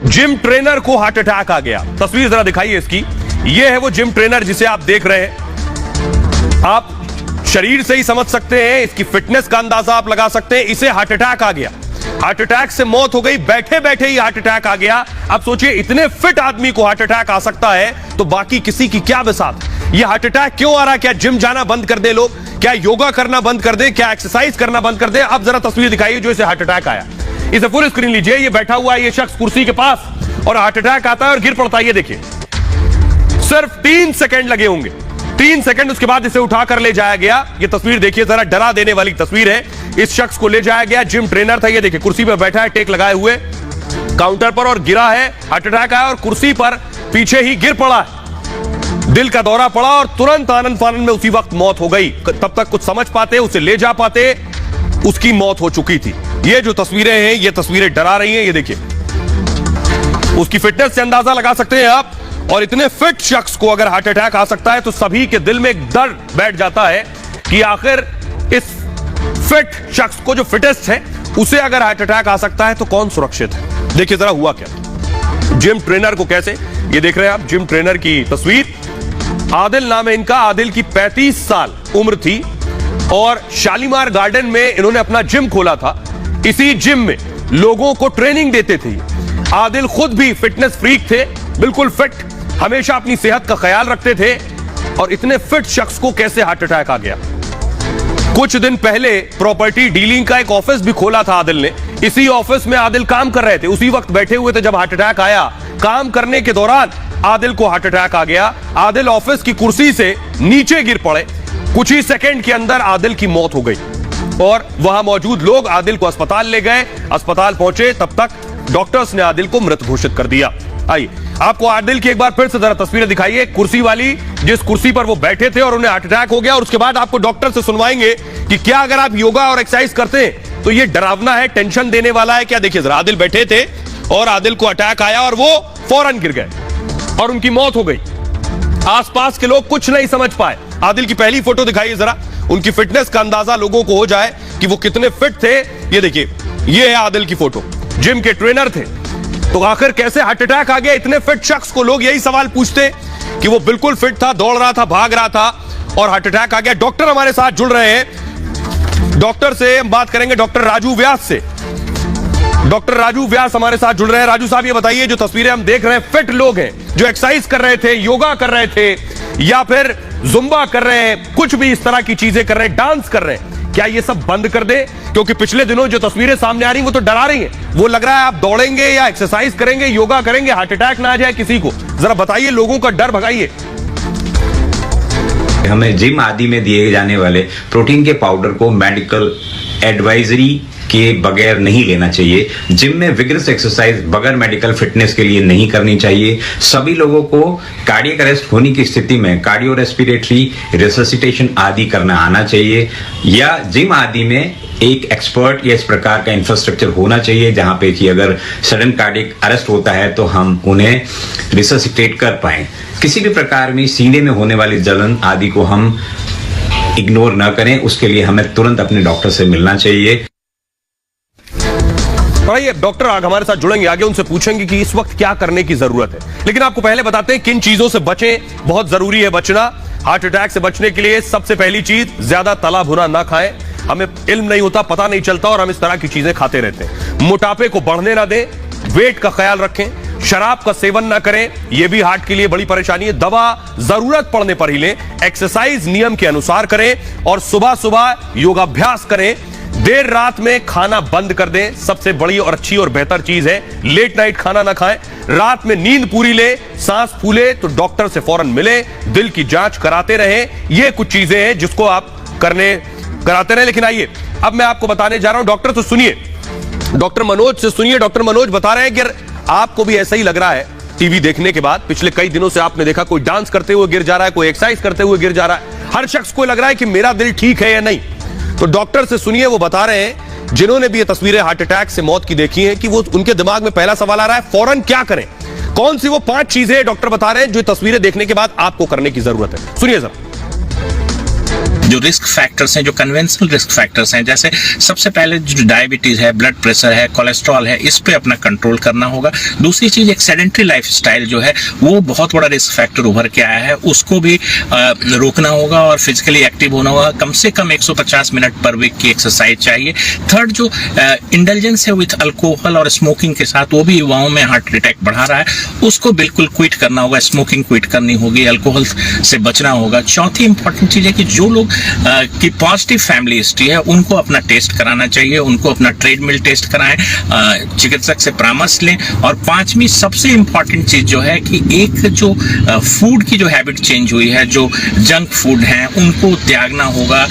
Gym trainer को heart attack आ गया। तस्वीर जरा दिखाइए इसकी। यह है वो जिम ट्रेनर जिसे आप देख रहे हैं। आप शरीर से ही समझ सकते हैं, इसकी फिटनेस का अंदाजा आप लगा सकते हैं। इसे हार्ट अटैक आ गया, हार्ट अटैक से मौत हो गई। बैठे बैठे ही हार्ट अटैक आ गया। अब सोचिए, इतने फिट आदमी को हार्ट अटैक आ सकता है तो बाकी किसी की क्या बिसात। ये हार्ट अटैक क्यों आ रहा है? क्या जिम जाना बंद कर दे लोग? क्या योगा करना बंद कर दे? क्या एक्सरसाइज करना बंद कर दे? अब जरा तस्वीर दिखाइए जो इसे हार्ट अटैक आया। इसे फुल स्क्रीन लीजिए। ये बैठा हुआ है ये शख्स कुर्सी के पास और हार्ट अटैक आता है और गिर पड़ता है। ये देखिए, सिर्फ 3 सेकंड लगे होंगे, 3 सेकंड। उसके बाद इसे उठाकर ले जाया गया। ये तस्वीर देखिए जरा, डरा देने वाली तस्वीर है। इस शख्स को ले जाया गया, जिम ट्रेनर था। ये देखिए कुर्सी पर बैठा है टेक लगाए हुए काउंटर पर और गिरा है, हार्ट अटैक आया और कुर्सी पर पीछे ही गिर पड़ा है। दिल का दौरा पड़ा और तुरंत आनंद फानंद में उसी वक्त मौत हो गई। तब तक कुछ समझ पाते, उसे ले जा पाते, उसकी मौत हो चुकी थी। ये जो तस्वीरें हैं, ये तस्वीरें डरा रही हैं। ये देखिए, उसकी फिटनेस से अंदाजा लगा सकते हैं आप। और इतने फिट शख्स को अगर हार्ट अटैक आ सकता है तो सभी के दिल में एक डर बैठ जाता है कि आखिर इस फिट शख्स को, जो फिटेस्ट है, उसे अगर हार्ट अटैक आ सकता है तो कौन सुरक्षित है। देखिए जरा हुआ क्या। जिम ट्रेनर को कैसे, ये देख रहे हैं आप जिम ट्रेनर की तस्वीर। आदिल नाम है इनका। आदिल की 35 साल उम्र थी और शालीमार गार्डन में इन्होंने अपना जिम खोला था। इसी जिम में लोगों को ट्रेनिंग देते थे। आदिल खुद भी फिटनेस फ्रीक थे, बिल्कुल फिट, हमेशा अपनी सेहत का ख्याल रखते थे। और इतने फिट शख्स को कैसे हार्ट अटैक आ गया? कुछ दिन पहले प्रॉपर्टी डीलिंग का एक ऑफिस भी खोला था आदिल ने। इसी ऑफिस में आदिल काम कर रहे थे, उसी वक्त बैठे हुए थे जब हार्ट अटैक आया। काम करने के दौरान आदिल को हार्ट अटैक आ गया। आदिल ऑफिस की कुर्सी से नीचे गिर पड़े। कुछ ही सेकंड के अंदर आदिल की मौत हो गई और वहां मौजूद लोग आदिल को अस्पताल ले गए। अस्पताल पहुंचे, तब तक डॉक्टर्स ने आदिल को मृत घोषित कर दिया। आइए आपको आदिल की एक बार फिर से जरा तस्वीरें दिखाइए। कुर्सी वाली, जिस कुर्सी पर वो बैठे थे और उन्हें हार्ट अटैक हो गया। और उसके बाद आपको डॉक्टर से सुनवाएंगे कि क्या अगर आप योगा और एक्सरसाइज करते हैं तो ये डरावना है, टेंशन देने वाला है क्या। देखिए जरा, आदिल बैठे थे और आदिल को अटैक आया और वो फौरन गिर गए और उनकी मौत हो गई। आसपास के लोग कुछ नहीं समझ पाए। आदिल की पहली फोटो दिखाइए जरा, उनकी फिटनेस का अंदाजा लोगों को हो जाए कि वो कितने फिट थे। ये देखिए, ये है आदिल की फोटो। जिम के ट्रेनर थे तो आखिर कैसे हार्ट अटैक आ गया इतने फिट शख्स को? लोग यही सवाल पूछते कि वो बिल्कुल फिट था, दौड़ रहा था, भाग रहा था और हार्ट अटैक आ गया। डॉक्टर हमारे साथ जुड़ रहे हैं। डॉक्टर से हम बात करेंगे, डॉक्टर राजू व्यास से। डॉक्टर राजू व्यास हमारे साथ जुड़ रहे हैं। राजू साहब, ये बताइए, जो तस्वीरें हम देख रहे हैं, फिट लोग हैं जो एक्सरसाइज कर रहे थे, योगा कर रहे थे या फिर जुम्बा कर रहे हैं, कुछ भी इस तरह की चीजें कर रहे हैं, डांस कर रहे हैं, क्या ये सब बंद कर दे? क्योंकि पिछले दिनों जो तस्वीरें सामने आ रही वो तो डरा रही हैं। वो लग रहा है आप दौड़ेंगे या एक्सरसाइज करेंगे, योगा करेंगे, हार्ट अटैक ना आ जाए किसी को। जरा बताइए, लोगों का डर भगाइए। हमें जिम आदि में दिए जाने वाले प्रोटीन के पाउडर को मेडिकल एडवाइजरी के बगैर नहीं लेना चाहिए। जिम में विगरस एक्सरसाइज बगैर मेडिकल फिटनेस के लिए नहीं करनी चाहिए। सभी लोगों को कार्डियक अरेस्ट होने की स्थिति में कार्डियो रेस्पिरेटरी रिससिटेशन आदि करना आना चाहिए, या जिम आदि में एक एक्सपर्ट या इस प्रकार का इंफ्रास्ट्रक्चर होना चाहिए जहां पे कि अगर सडन कार्डियक अरेस्ट होता है तो हम उन्हें रिससिटेट कर पाए। किसी भी प्रकार में सीने में होने वाली जलन आदि को हम इग्नोर न करें, उसके लिए हमें तुरंत अपने डॉक्टर से मिलना चाहिए। ये डॉक्टर आगे हमारे साथ जुड़ेंगे, आगे उनसे पूछेंगे कि इस वक्त क्या करने की जरूरत है। लेकिन आपको पहले बताते हैं किन चीजों से बचें। बहुत जरूरी है बचना। हार्ट अटैक से बचने के लिए सबसे पहली चीज, ज्यादा तला भुना ना खाएं। हमें इल्म नहीं होता, पता नहीं चलता और हम इस तरह की चीजें खाते रहते हैं। मोटापे को बढ़ने ना दें, वेट का ख्याल रखें। शराब का सेवन ना करें, यह भी हार्ट के लिए बड़ी परेशानी है। दवा जरूरत पड़ने पर ही लें। एक्सरसाइज नियम के अनुसार करें और सुबह सुबह योगाभ्यास करें। देर रात में खाना बंद कर दें, सबसे बड़ी और अच्छी और बेहतर चीज है। लेट नाइट खाना ना खाएं। रात में नींद पूरी ले। सांस फूले तो डॉक्टर से फौरन मिले। दिल की जांच कराते रहें। ये कुछ चीजें हैं जिसको आप कराते रहें। लेकिन आइए अब मैं आपको बताने जा रहा हूं, डॉक्टर तो सुनिए, डॉक्टर मनोज से सुनिए। डॉक्टर मनोज बता रहे हैं कि आपको भी ऐसा ही लग रहा है टीवी देखने के बाद। पिछले कई दिनों से आपने देखा कोई डांस करते हुए गिर जा रहा है, कोई एक्सरसाइज करते हुए गिर जा रहा है। हर शख्स को लग रहा है कि मेरा दिल ठीक है या नहीं। तो डॉक्टर से सुनिए, वो बता रहे हैं जिन्होंने भी ये तस्वीरें हार्ट अटैक से मौत की देखी हैं कि वो उनके दिमाग में पहला सवाल आ रहा है फौरन क्या करें। कौन सी वो 5 चीजें डॉक्टर बता रहे हैं जो तस्वीरें देखने के बाद आपको करने की जरूरत है। सुनिए सर। जो रिस्क फैक्टर्स हैं, जो कन्वेंशनल रिस्क फैक्टर्स हैं, जैसे सबसे पहले जो डायबिटीज है, ब्लड प्रेशर है, कोलेस्ट्रॉल है, इस पे अपना कंट्रोल करना होगा। दूसरी चीज, एक सेडेंटरी लाइफस्टाइल जो है वो बहुत बड़ा रिस्क फैक्टर उभर के आया है, उसको भी रोकना होगा और फिजिकली एक्टिव होना होगा। कम से कम 150 मिनट पर वीक की एक्सरसाइज चाहिए। थर्ड, जो इंडल्जेंस है विथ अल्कोहल और स्मोकिंग के साथ, वो भी युवाओं में हार्ट अटैक बढ़ा रहा है, उसको बिल्कुल क्विट करना होगा। स्मोकिंग क्विट करनी होगी, अल्कोहल से बचना होगा। चौथी इंपॉर्टेंट चीज है कि जो लोग की पॉजिटिव फैमिली हिस्ट्री है उनको अपना टेस्ट कराना चाहिए, उनको अपना ट्रेडमिल टेस्ट कराएं, चिकित्सक से परामर्श लें। और पांचवी सबसे इंपॉर्टेंट चीज जो है कि एक जो फूड की जो हैबिट चेंज हुई है, जो जंक फूड है, उनको त्यागना होगा।